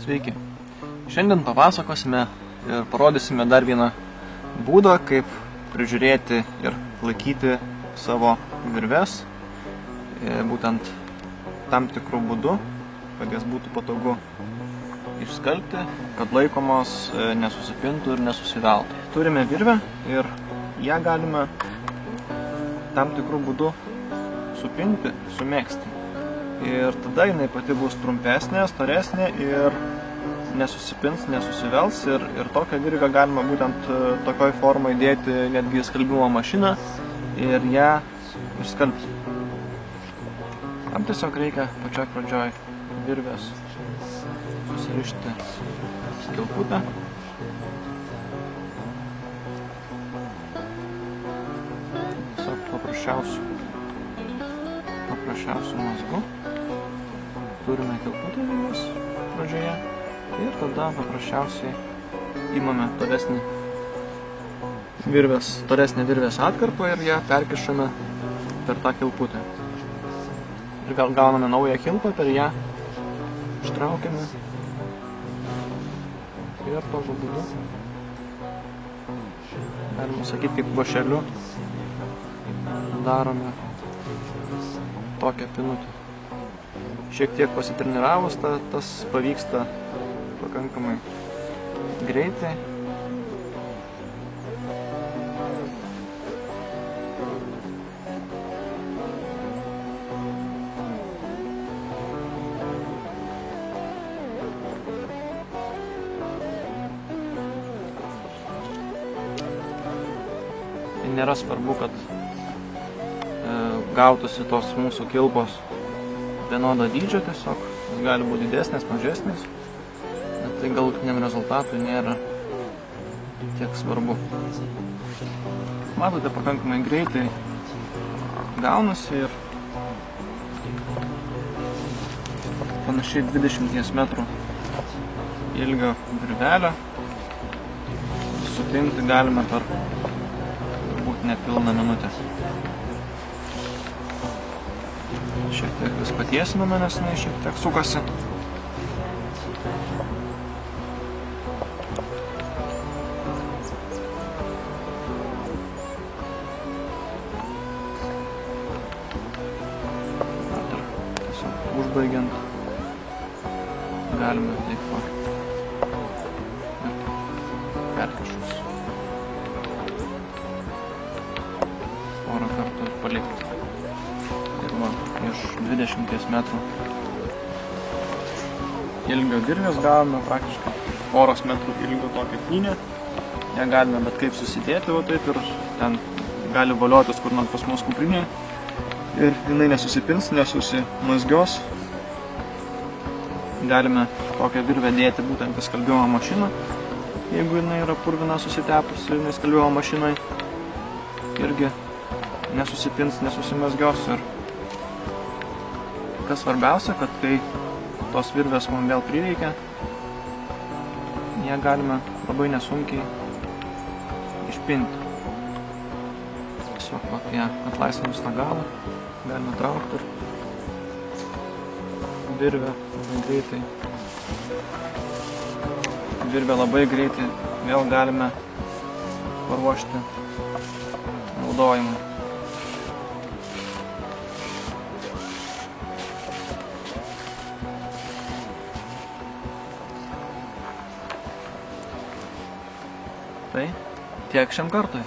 Sveiki. Šiandien papasakosime ir parodysime dar vieną būdą, kaip prižiūrėti ir laikyti savo virves, būtent tam tikrų būdų, kad jas būtų patogu išskalbti, kad laikomos nesusipintų ir nesusiveltų. Turime virvę ir ją galime tam tikrų būdų supinti, sumegzti. Ir tada jinai pati bus trumpesnė, storesnė ir nesusipins, nesusivels. Ir tokią virvę galima būtent tokioj formai dėti netgi į skalbimo mašiną ir ją išskalbti. Tam tiesiog reikia pačioj pradžioj virvės susirišti kilputę. Tiesiog paprasčiausių mazgų. Turime kilputę virvės pradžioje ir tada paprasčiausiai imame tolesnę virvės atkarpą ir ją perkišame per tą kilputę. Ir gauname naują kilpą, per ją ištraukiame ir tokiu būdu, galima sakyti, kaip vąšeliu darome tokią pinutę. Šiek tiek pasitreniravus, tas pavyksta pakankamai greitai. Tai nėra svarbu, kad gautųsi tos mūsų kilpos vienodo dydžio, tiesiog jis gali būti didesnės, mažesnės, bet tai galutiniam rezultatui nėra tiek svarbu. Matote, pakankamai greitai gaunasi ir panašiai 20 metrų ilgio virvelę supinti galime per turbūt nepilną minutę. Šiek tiek vis patiesiname, nes jinai šiek tiek sukasi. Ir tiesiog užbaigiant galime taip va perkišus porą kartų palikti. Iš 20 metrų ilgio virvės gavome praktiškai poros metrų ilgio tokią pynę. Ją galime bet kaip susidėti, va taip, ir ten gali valiotis kur nors pas mus kuprinėje. Ir jinai nesusipins, nesusimazgios. Galime tokią virvę dėti būtent į skalbimo mašiną, jeigu jinai yra purvina susitepusi skalbimo mašinai. Irgi nesusipins, nesusimazgios. Ir kas svarbiausia, kad kai tos virvės mums vėl prireikia, ją galime labai nesunkiai išpinti. Tiesiog apie atlaisvinus tą galą galime traukti ir virvę labai greitai vėl galime paruošti naudojimui. Tai tiek šiam kartui.